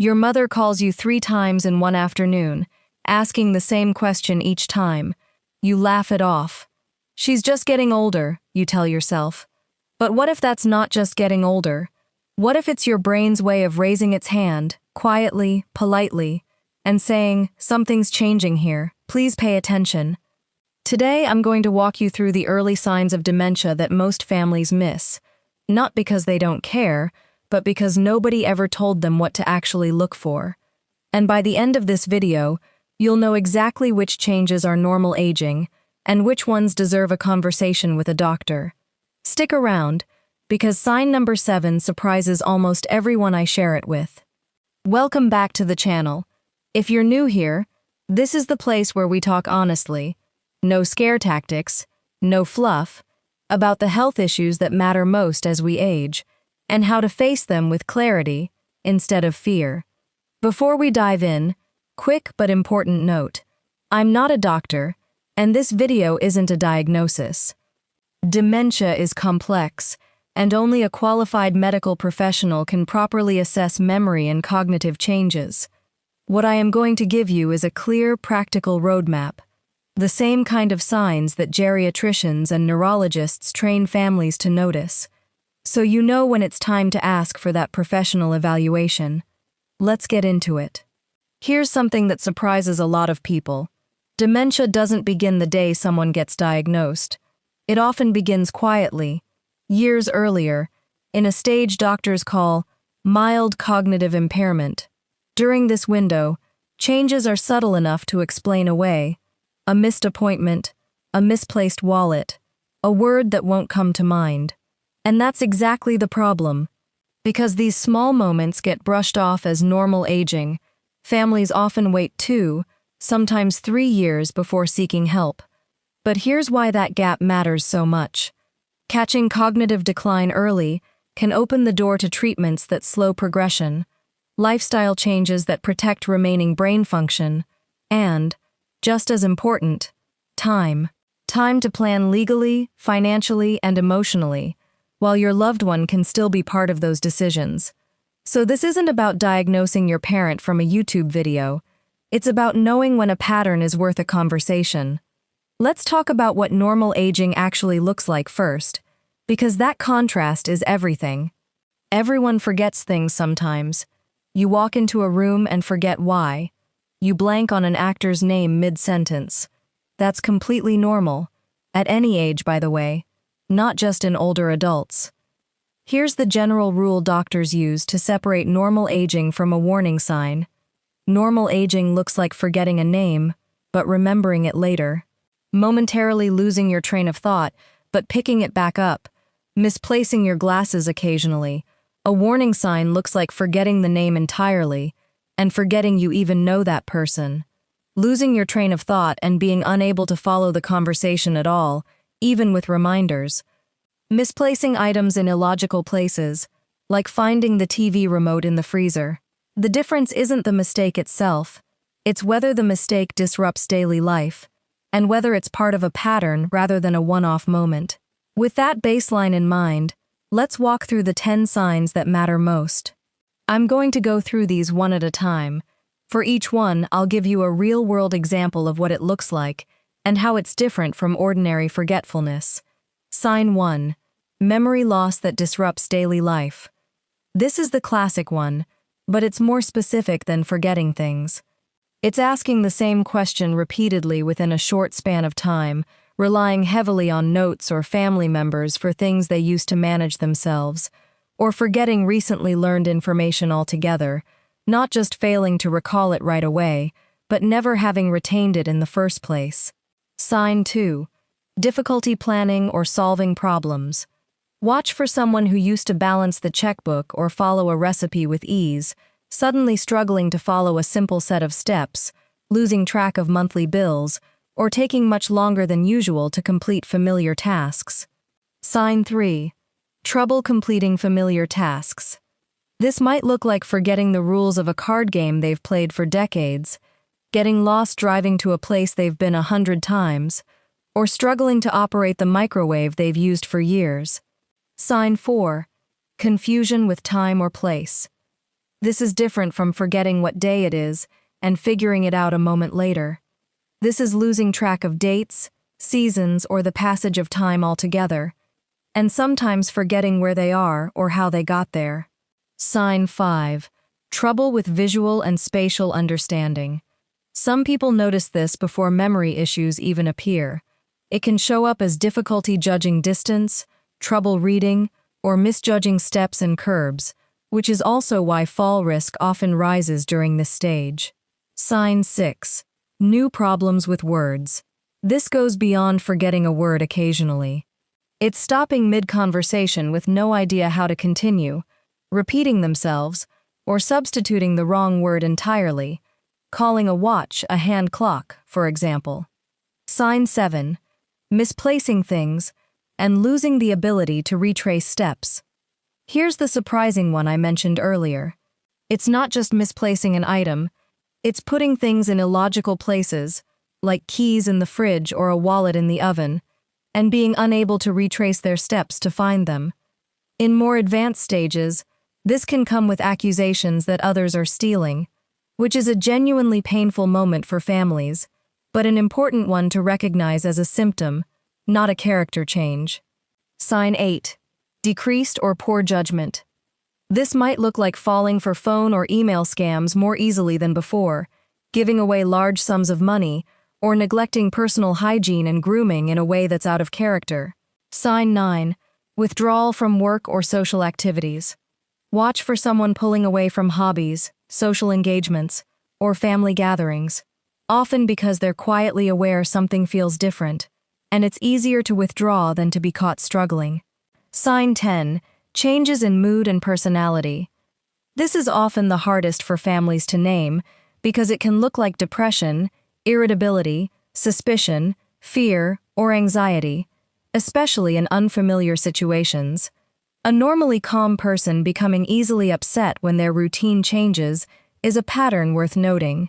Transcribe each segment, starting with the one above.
Your mother calls you 3 times in one afternoon, asking the same question each time. You laugh it off. She's just getting older, you tell yourself. But what if that's not just getting older? What if it's your brain's way of raising its hand, quietly, politely, and saying, something's changing here, please pay attention. Today I'm going to walk you through the early signs of dementia that most families miss, not because they don't care, but because nobody ever told them what to actually look for. And by the end of this video, you'll know exactly which changes are normal aging and which ones deserve a conversation with a doctor. Stick around, because sign number 7 surprises almost everyone I share it with. Welcome back to the channel. If you're new here, this is the place where we talk honestly, no scare tactics, no fluff, about the health issues that matter most as we age, and how to face them with clarity instead of fear. Before we dive in, quick but important note: I'm not a doctor, and this video isn't a diagnosis. Dementia is complex, and only a qualified medical professional can properly assess memory and cognitive changes. What I am going to give you is a clear, practical roadmap, the same kind of signs that geriatricians and neurologists train families to notice, so you know when it's time to ask for that professional evaluation. Let's get into it. Here's something that surprises a lot of people. Dementia doesn't begin the day someone gets diagnosed. It often begins quietly, years earlier, in a stage doctors call mild cognitive impairment. During this window, changes are subtle enough to explain away: a missed appointment, a misplaced wallet, a word that won't come to mind. And that's exactly the problem. Because these small moments get brushed off as normal aging, families often wait 2, sometimes 3 years before seeking help. But here's why that gap matters so much. Catching cognitive decline early can open the door to treatments that slow progression, lifestyle changes that protect remaining brain function, and, just as important, time. Time to plan legally, financially, and emotionally, while your loved one can still be part of those decisions. So this isn't about diagnosing your parent from a YouTube video. It's about knowing when a pattern is worth a conversation. Let's talk about what normal aging actually looks like first, because that contrast is everything. Everyone forgets things sometimes. You walk into a room and forget why. You blank on an actor's name mid-sentence. That's completely normal. At any age, by the way, not just in older adults. Here's the general rule doctors use to separate normal aging from a warning sign. Normal aging looks like forgetting a name, but remembering it later. Momentarily losing your train of thought, but picking it back up. Misplacing your glasses occasionally. A warning sign looks like forgetting the name entirely, and forgetting you even know that person. Losing your train of thought and being unable to follow the conversation at all, even with reminders. Misplacing items in illogical places, like finding the TV remote in the freezer. The difference isn't the mistake itself, it's whether the mistake disrupts daily life, and whether it's part of a pattern rather than a one-off moment. With that baseline in mind, let's walk through the 10 signs that matter most. I'm going to go through these one at a time. For each one, I'll give you a real-world example of what it looks like and how it's different from ordinary forgetfulness. Sign 1. Memory loss that disrupts daily life. This is the classic one, but it's more specific than forgetting things. It's asking the same question repeatedly within a short span of time, relying heavily on notes or family members for things they used to manage themselves, or forgetting recently learned information altogether, not just failing to recall it right away, but never having retained it in the first place. Sign 2. Difficulty planning or solving problems. Watch for someone who used to balance the checkbook or follow a recipe with ease, suddenly struggling to follow a simple set of steps, losing track of monthly bills, or taking much longer than usual to complete familiar tasks. Sign 3. Trouble completing familiar tasks. This might look like forgetting the rules of a card game they've played for decades, getting lost driving to a place they've been 100 times, or struggling to operate the microwave they've used for years. Sign 4. Confusion with time or place. This is different from forgetting what day it is and figuring it out a moment later. This is losing track of dates, seasons, or the passage of time altogether, and sometimes forgetting where they are or how they got there. Sign 5. Trouble with visual and spatial understanding. Some people notice this before memory issues even appear. It can show up as difficulty judging distance, trouble reading, or misjudging steps and curbs, which is also why fall risk often rises during this stage. Sign 6. New problems with words. This goes beyond forgetting a word occasionally. It's stopping mid-conversation with no idea how to continue, repeating themselves, or substituting the wrong word entirely, calling a watch a hand clock, for example. Sign 7. Misplacing things and losing the ability to retrace steps. Here's the surprising one I mentioned earlier. It's not just misplacing an item, it's putting things in illogical places, like keys in the fridge or a wallet in the oven, and being unable to retrace their steps to find them. In more advanced stages, this can come with accusations that others are stealing, which is a genuinely painful moment for families, but an important one to recognize as a symptom, not a character change. Sign 8. Decreased or poor judgment. This might look like falling for phone or email scams more easily than before, giving away large sums of money, or neglecting personal hygiene and grooming in a way that's out of character. Sign 9. Withdrawal from work or social activities. Watch for someone pulling away from hobbies, social engagements, or family gatherings, often because they're quietly aware something feels different, and it's easier to withdraw than to be caught struggling. Sign 10. Changes in mood and personality. This is often the hardest for families to name because it can look like depression, irritability, suspicion, fear, or anxiety, especially in unfamiliar situations. A normally calm person becoming easily upset when their routine changes is a pattern worth noting.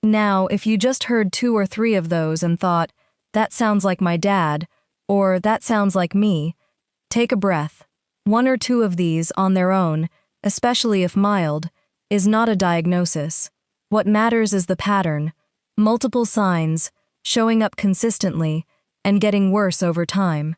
Now, if you just heard 2 or 3 of those and thought, "That sounds like my dad," or "That sounds like me," take a breath. 1 or 2 of these on their own, especially if mild, is not a diagnosis. What matters is the pattern, multiple signs, showing up consistently, and getting worse over time.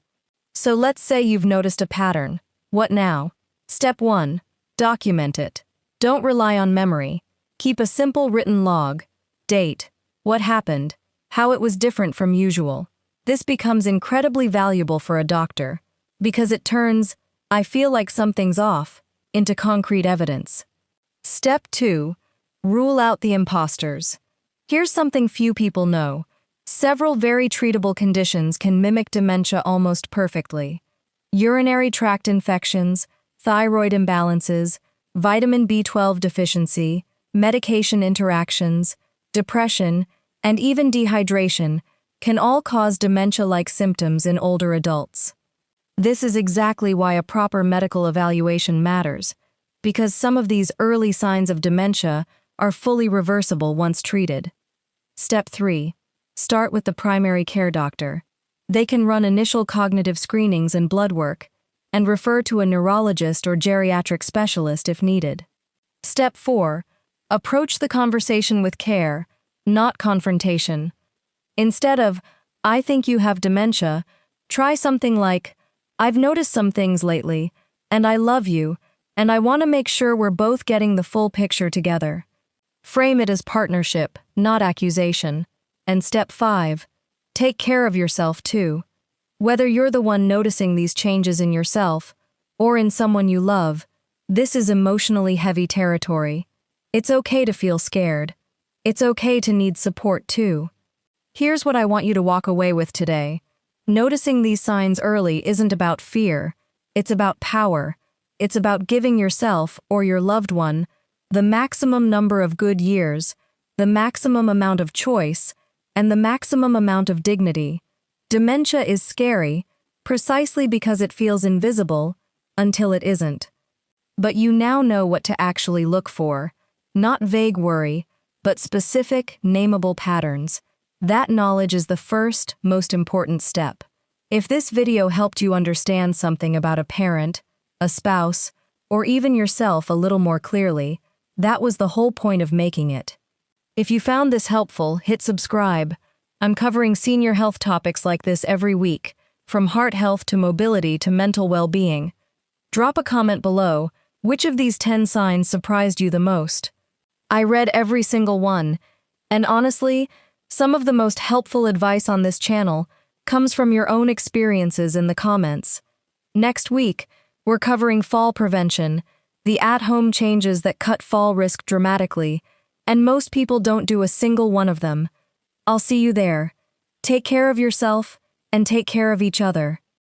So let's say you've noticed a pattern. What now? Step 1. Document it. Don't rely on memory. Keep a simple written log. Date. What happened? How it was different from usual. This becomes incredibly valuable for a doctor, because it turns, "I feel like something's off," into concrete evidence. Step 2. Rule out the imposters. Here's something few people know. Several very treatable conditions can mimic dementia almost perfectly. Urinary tract infections, thyroid imbalances, vitamin B12 deficiency, medication interactions, depression, and even dehydration can all cause dementia-like symptoms in older adults. This is exactly why a proper medical evaluation matters, because some of these early signs of dementia are fully reversible once treated. Step 3. Start with the primary care doctor. They can run initial cognitive screenings and blood work, and refer to a neurologist or geriatric specialist if needed. Step 4. Approach the conversation with care, not confrontation. Instead of, "I think you have dementia," try something like, "I've noticed some things lately, and I love you, and I want to make sure we're both getting the full picture together." Frame it as partnership, not accusation. And step 5. Take care of yourself too. Whether you're the one noticing these changes in yourself or in someone you love, this is emotionally heavy territory. It's okay to feel scared. It's okay to need support too. Here's what I want you to walk away with today. Noticing these signs early isn't about fear. It's about power. It's about giving yourself or your loved one the maximum number of good years, the maximum amount of choice, and the maximum amount of dignity. Dementia is scary, precisely because it feels invisible, until it isn't. But you now know what to actually look for. Not vague worry, but specific, nameable patterns. That knowledge is the first, most important step. If this video helped you understand something about a parent, a spouse, or even yourself a little more clearly, That was the whole point of making it. If you found this helpful, hit subscribe. I'm covering senior health topics like this every week, from heart health to mobility to mental well-being. Drop a comment below. Which of these 10 signs surprised you the most? I read every single one, and honestly, some of the most helpful advice on this channel comes from your own experiences in the comments. Next week, we're covering fall prevention, the at-home changes that cut fall risk dramatically, and most people don't do a single one of them. I'll see you there. Take care of yourself and take care of each other.